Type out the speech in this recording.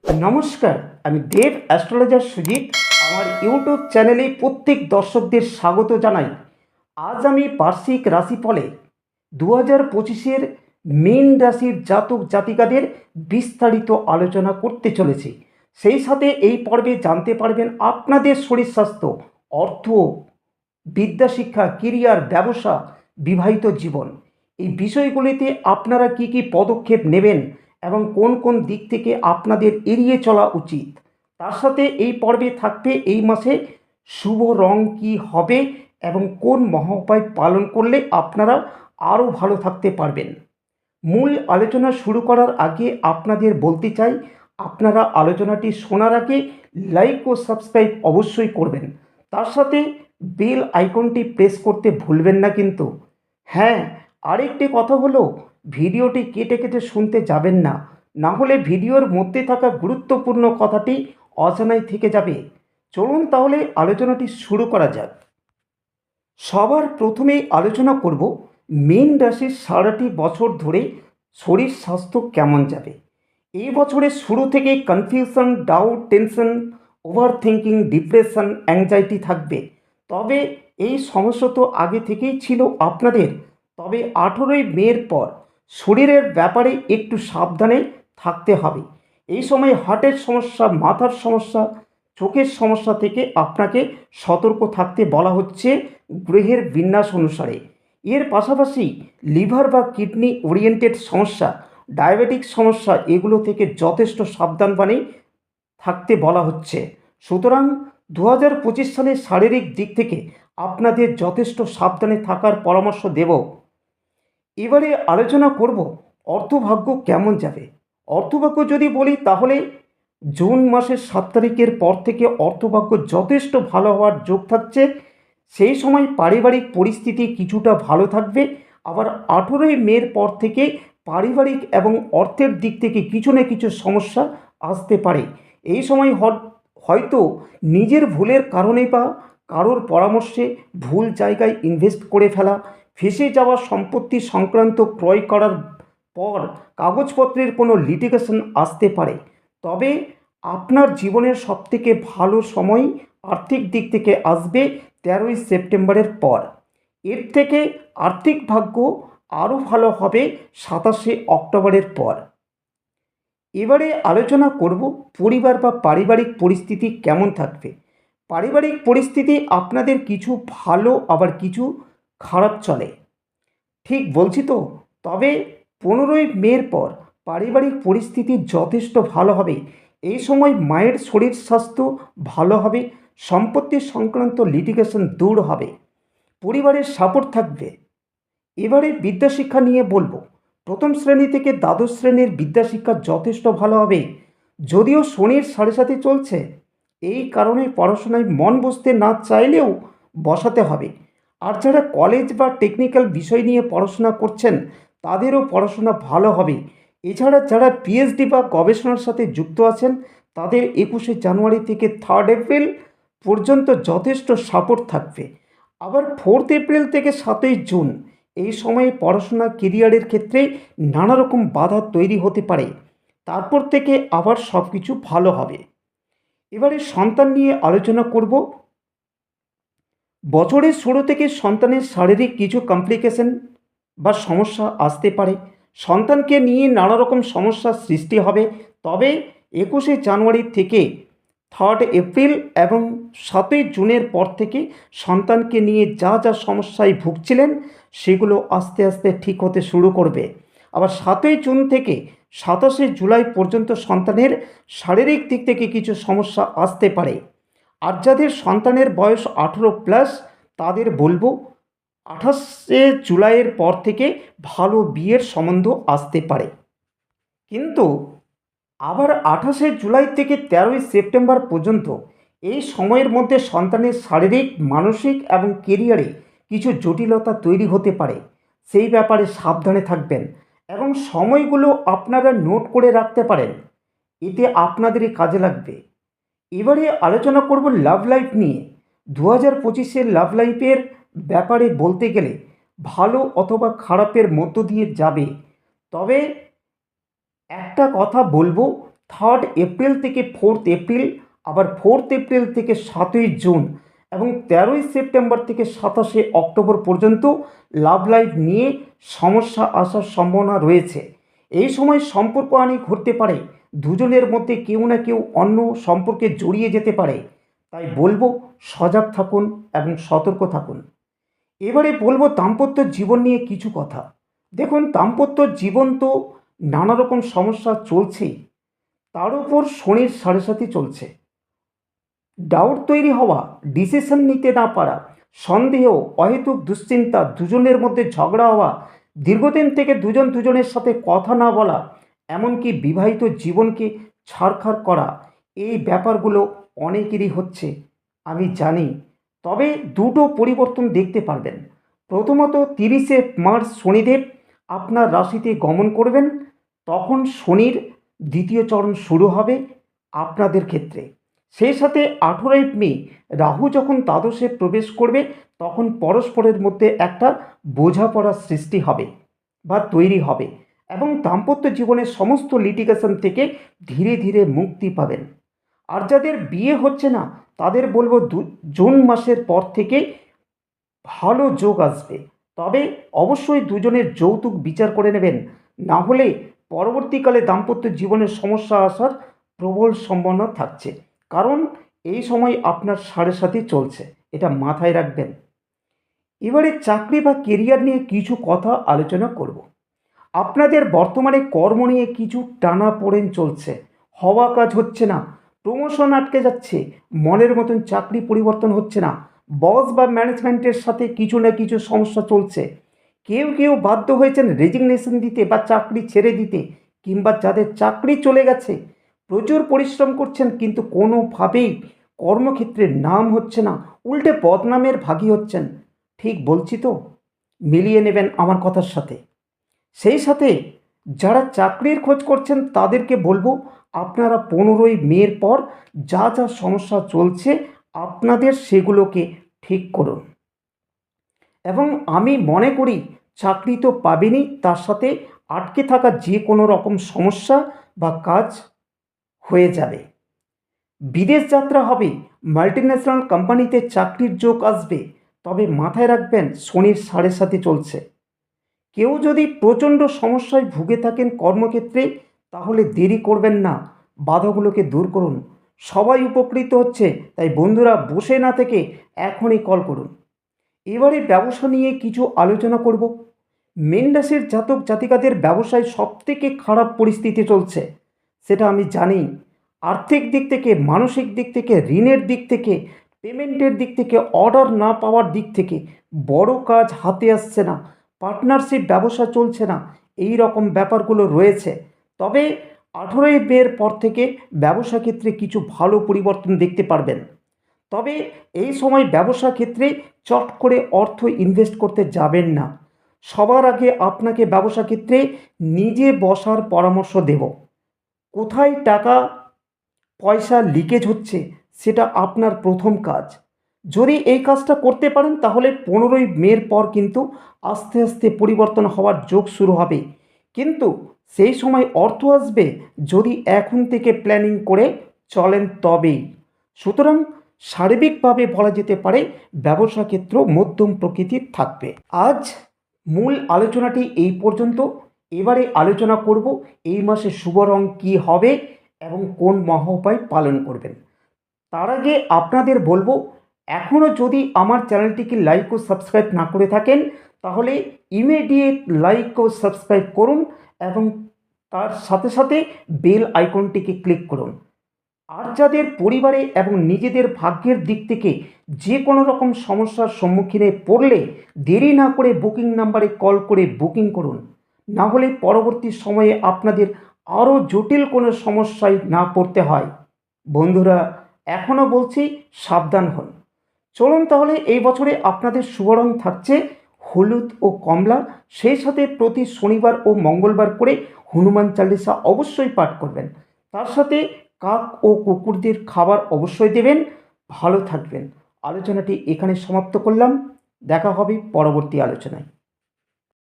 নমস্কার, আমি দেব অ্যাস্ট্রোলজার সুজিত। আমার ইউটিউব চ্যানেলে প্রত্যেক দর্শকদের স্বাগত জানাই। আজ আমি বার্ষিক রাশিফলে 2025-এর মীন রাশির জাতক জাতিকাদের বিস্তারিত আলোচনা করতে চলেছি। সেই সাথে এই পর্বে জানতে পারবেন আপনাদের শরীর স্বাস্থ্য, অর্থ, বিদ্যাশিক্ষা, কেরিয়ার, ব্যবসা, বিবাহিত জীবন, এই বিষয়গুলিতে আপনারা কি কি পদক্ষেপ নেবেন এবং কোন কোন দিক থেকে আপনাদের এড়িয়ে চলা উচিত। তার সাথে এই পর্বে থাকবে এই মাসে শুভ রং কি হবে এবং কোন মহোপায় পালন করলে আপনারা আরও ভালো থাকতে পারবেন। মূল আলোচনা শুরু করার আগে আপনাদের বলতে চাই, আপনারা আলোচনাটি শোনার আগে লাইক ও সাবস্ক্রাইব অবশ্যই করবেন। তার সাথে বেল আইকনটি প্রেস করতে ভুলবেন না কিন্তু। হ্যাঁ, আরেকটি কথা হলো, ভিডিওটি কেটে কেটে শুনতে যাবেন না, না হলে ভিডিওর মধ্যে থাকা গুরুত্বপূর্ণ কথাটি অজানাই থেকে যাবে। চলুন তাহলে আলোচনাটি শুরু করা যাক। সবার প্রথমেই আলোচনা করব মীন রাশির সারাটি বছর ধরে শরীর স্বাস্থ্য কেমন যাবে। এই বছরের শুরু থেকে confusion, doubt, tension, over thinking, depression, anxiety থাকবে। তবে এই সমস্যা তো আগে থেকেই ছিল আপনাদের। তবে 18ই মের পর শরীরের ব্যাপারে একটু সাবধানে থাকতে হবে। এই সময় হার্টের সমস্যা, মাথার সমস্যা, চোখের সমস্যা থেকে আপনাকে সতর্ক থাকতে বলা হচ্ছে গ্রহের বিন্যাস অনুসারে। এর পাশাপাশি লিভার বা কিডনি ওরিয়েন্টেড সমস্যা, ডায়াবেটিক সমস্যা, এগুলো থেকে যথেষ্ট সাবধানবাণী থাকতে বলা হচ্ছে। সুতরাং 2025 সালে শারীরিক দিক থেকে আপনাদের যথেষ্ট সাবধানে থাকার পরামর্শ দেব। এবারে আলোচনা করব অর্থভাগ্য কেমন যাবে। অর্থভাগ্য যদি বলি তাহলে জুন মাসের 7 তারিখের পর থেকে অর্থভাগ্য যথেষ্ট ভালো হওয়ার যোগ থাকছে। সেই সময় পারিবারিক পরিস্থিতি কিছুটা ভালো থাকবে। আবার 18ই মের পর থেকে পারিবারিক এবং অর্থের দিক থেকে কিছু না কিছু সমস্যা আসতে পারে। এই সময় হয়তো নিজের ভুলের কারণে বা কারোর পরামর্শে ভুল জায়গায় ইনভেস্ট করে ফেলা, ফেঁসে যাওয়া সম্পত্তি সংক্রান্ত ক্রয় করার পর কাগজপত্রের কোনো লিটিগেশন আসতে পারে। তবে আপনার জীবনের সবথেকে ভালো সময় আর্থিক দিক থেকে আসবে 13ই সেপ্টেম্বরের পর। এর থেকে আর্থিক ভাগ্য আরও ভালো হবে 27শে অক্টোবরের পর। এবারে আলোচনা করব পরিবার বা পারিবারিক পরিস্থিতি কেমন থাকবে। পারিবারিক পরিস্থিতি আপনাদের কিছু ভালো আবার কিছু খারাপ চলে, ঠিক বলছি তো? তবে 15ই মের পর পারিবারিক পরিস্থিতি যথেষ্ট ভালো হবে। এই সময় মায়ের শরীর স্বাস্থ্য ভালো হবে, সম্পত্তি সংক্রান্ত লিটিগেশন দূর হবে, পরিবারের সাপোর্ট থাকবে। এবারে বিদ্যাশিক্ষা নিয়ে বলবো। প্রথম শ্রেণী থেকে দ্বাদশ শ্রেণীর বিদ্যাশিক্ষা যথেষ্ট ভালো হবে। যদিও শনির 7.5 চলছে, এই কারণে পড়াশোনায় মন বসতে না চাইলেও বসাতে হবে। আর যারা কলেজ বা টেকনিক্যাল বিষয় নিয়ে পড়াশোনা করছেন তাদেরও পড়াশোনা ভালো হবে। এছাড়া যারা পিএইচডি বা গবেষণার সাথে যুক্ত আছেন তাদের 21শে জানুয়ারি থেকে 3 এপ্রিল পর্যন্ত যথেষ্ট সাপোর্ট থাকবে। আবার 4 এপ্রিল থেকে 7ই জুন এই সময়ে পড়াশোনা, কেরিয়ারের ক্ষেত্রে নানা রকম বাধা তৈরি হতে পারে। তারপর থেকে আবার সব কিছু ভালো হবে। এবারে সন্তান নিয়ে আলোচনা করব। বছরের শুরু থেকে সন্তানের শারীরিক কিছু কমপ্লিকেশন বা সমস্যা আসতে পারে। সন্তানকে নিয়ে নানা রকম সমস্যার সৃষ্টি হবে। তবে 21শে জানুয়ারি থেকে 3 এপ্রিল এবং 7ই জুনের পর থেকে সন্তানকে নিয়ে যা যা সমস্যায় ভুগছিলেন সেগুলো আস্তে আস্তে ঠিক হতে শুরু করবে। আবার 7ই জুন থেকে 27শে জুলাই পর্যন্ত সন্তানের শারীরিক দিক থেকে কিছু সমস্যা আসতে পারে। আর যাদের সন্তানের বয়স 18+ তাদের বলবো 28শে জুলাইয়ের পর থেকে ভালো বিয়ের সম্বন্ধ আসতে পারে। কিন্তু আবার 28শে জুলাই থেকে 13ই সেপ্টেম্বর পর্যন্ত এই সময়ের মধ্যে সন্তানের শারীরিক, মানসিক এবং কেরিয়ারে কিছু জটিলতা তৈরি হতে পারে। সেই ব্যাপারে সাবধানে থাকবেন এবং সময়গুলো আপনারা নোট করে রাখতে পারেন, এতে আপনাদেরই কাজে লাগবে। এবারে আলোচনা করব লাভ লাইফ নিয়ে। 2025-এর লাভ লাইফের ব্যাপারে বলতে গেলে ভালো অথবা খারাপের মধ্য দিয়ে যাবে। তবে একটা কথা বলবো, 3 এপ্রিল থেকে 4 এপ্রিল, আবার 4 এপ্রিল থেকে 7ই জুন এবং 13ই সেপ্টেম্বর থেকে 27শে অক্টোবর পর্যন্ত লাভ লাইফ নিয়ে সমস্যা আসার সম্ভাবনা রয়েছে। এই সময় সম্পর্ক হানি ঘটতে পারে, দুজনের মধ্যে কেউ না কেউ অন্য সম্পর্কে জড়িয়ে যেতে পারে। তাই বলবো সজাগ থাকুন এবং সতর্ক থাকুন। এবারে বলবো দাম্পত্য জীবন নিয়ে কিছু কথা। দেখুন, দাম্পত্য জীবন তো নানা রকম সমস্যা চলছেই, তার উপর শনির সাড়ে সাথী চলছে। ডাউট তৈরি হওয়া, ডিসিশন নিতে না পারা, সন্দেহ, অহেতুক দুশ্চিন্তা, দুজনের মধ্যে ঝগড়া হওয়া, দীর্ঘদিন থেকে দুজন দুজনের সাথে কথা না বলা, এমনকি বিবাহিত জীবনকে ছাড়খাড় করা, এই ব্যাপারগুলো অনেকেরই হচ্ছে, আমি জানি। তবে দুটো পরিবর্তন দেখতে পারবেন। প্রথমত, 30শে মার্চ শনিদেব আপনার রাশিতে গমন করবেন, তখন শনির দ্বিতীয় চরণ শুরু হবে আপনাদের ক্ষেত্রে। সেই সাথে 18ই মে রাহু যখন দ্বাদশে প্রবেশ করবে, তখন পরস্পরের মধ্যে একটা বোঝাপড়ার সৃষ্টি হবে বা তৈরি হবে এবং দাম্পত্য জীবনের সমস্ত লিটিগেশন থেকে ধীরে ধীরে মুক্তি পাবেন। আর যাদের বিয়ে হচ্ছে না তাদের বলবো জুন মাসের পর থেকে ভালো যোগ আসবে। তবে অবশ্যই দুজনের যৌতুক বিচার করে নেবেন, না হলে পরবর্তীকালে দাম্পত্য জীবনের সমস্যা আসার প্রবল সম্ভাবনা থাকছে। কারণ এই সময় আপনার সাড়ে সাথে চলছে, এটা মাথায় রাখবেন। এবারে চাকরি বা কেরিয়ার নিয়ে কিছু কথা আলোচনা করব। আপনাদের বর্তমানে কর্ম নিয়ে কিছু টানাপোড়েন চলছে, হওয়া কাজ হচ্ছে না, প্রমোশন আটকে যাচ্ছে, মনের মতন চাকরি পরিবর্তন হচ্ছে না, বস বা ম্যানেজমেন্টের সাথে কিছু না কিছু সমস্যা চলছে। কেউ কেউ বাধ্য হয়েছেন রেজিগনেশন দিতে বা চাকরি ছেড়ে দিতে, কিংবা যাদের চাকরি চলে গেছে প্রচুর পরিশ্রম করছেন কিন্তু কোনোভাবেই কর্মক্ষেত্রে নাম হচ্ছে না, উল্টে বদনামের ভাগী হচ্ছেন। ঠিক বলছি তো? মিলিয়ে নেবেন আমার কথার সাথে। সেই সাথে যারা চাকরির খোঁজ করছেন তাদেরকে বলবো আপনারা 15ই মের পর যা যা সমস্যা চলছে আপনাদের সেগুলোকে ঠিক করুন। এবং আমি মনে করি চাকরি তো পাবেনই, তার সাথে আটকে থাকা যে কোনো রকম সমস্যা বা কাজ হয়ে যাবে। বিদেশ যাত্রা হবে, মাল্টিন্যাশনাল কোম্পানিতে চাকরির যোগ আসবে। তবে মাথায় রাখবেন শনির সাড়ে সাথে চলছে। কেউ যদি প্রচণ্ড সমস্যায় ভুগে থাকেন কর্মক্ষেত্রে, তাহলে দেরি করবেন না, বাধাগুলোকে দূর করুন। সবাই উপকৃত হচ্ছে, তাই বন্ধুরা বসে না থেকে এখনই কল করুন। এবারে ব্যবসা নিয়ে কিছু আলোচনা করব। মীন রাশির জাতক জাতিকাদের ব্যবসায় সবথেকে খারাপ পরিস্থিতি চলছে, সেটা আমি জানি। আর্থিক দিক থেকে, মানসিক দিক থেকে, ঋণের দিক থেকে, পেমেন্টের দিক থেকে, অর্ডার না পাওয়ার দিক থেকে বড় কাজ হাতে আসছে না, পার্টনারশিপ ব্যবসা চলছে না, এই রকম ব্যাপারগুলো রয়েছে। তবে 18ই মের পর থেকে ব্যবসা ক্ষেত্রে কিছু ভালো পরিবর্তন দেখতে পারবেন। তবে এই সময় ব্যবসা ক্ষেত্রে চট করে অর্থ ইনভেস্ট করতে যাবেন না। সবার আগে আপনাকে ব্যবসা ক্ষেত্রে নিজে বসার পরামর্শ দেব। কোথায় টাকা পয়সা লিকেজ হচ্ছে সেটা আপনার প্রথম কাজ। যদি এই কাজটা করতে পারেন তাহলে 15ই মের পর কিন্তু আস্তে আস্তে পরিবর্তন হওয়ার যোগ শুরু হবে। কিন্তু সেই সময় অর্থ আসবে যদি এখন থেকে প্ল্যানিং করে চলেন তবেই। সুতরাং সার্বিকভাবে বলা যেতে পারে ব্যবসা ক্ষেত্র মধ্যম প্রকৃতির থাকবে। আজ মূল আলোচনাটি এই পর্যন্ত। এবারে আলোচনা করব এই মাসে শুভ রং কী হবে এবং কোন মহা উপায় পালন করবেন। তার আগে আপনাদের বলবো, এখনও যদি আমার চ্যানেলটিকে লাইক ও সাবস্ক্রাইব না করে থাকেন তাহলে ইমিডিয়েট লাইক ও সাবস্ক্রাইব করুন এবং তার সাথে সাথে বেল আইকনটিকে ক্লিক করুন। আর যাদের পরিবারে এবং নিজেদের ভাগ্যের দিক থেকে যে কোনো রকম সমস্যার সম্মুখীনে পড়লে দেরি না করে বুকিং নাম্বারে কল করে বুকিং করুন, না হলে পরবর্তী সময়ে আপনাদের আরও জটিল কোনো সমস্যায় না পড়তে হয়। বন্ধুরা এখনও বলছি, সাবধান হন। চলুন তাহলে এই বছরে আপনাদের শুভ রং থাকছে হলুদ ও কমলা। সেই সাথে প্রতি শনিবার ও মঙ্গলবার করে হনুমান চালিসা অবশ্যই পাঠ করবেন। তার সাথে কাক ও কুকুরদের খাবার অবশ্যই দেবেন। ভালো থাকবেন। আলোচনাটি এখানে সমাপ্ত করলাম। দেখা হবে পরবর্তী আলোচনায়।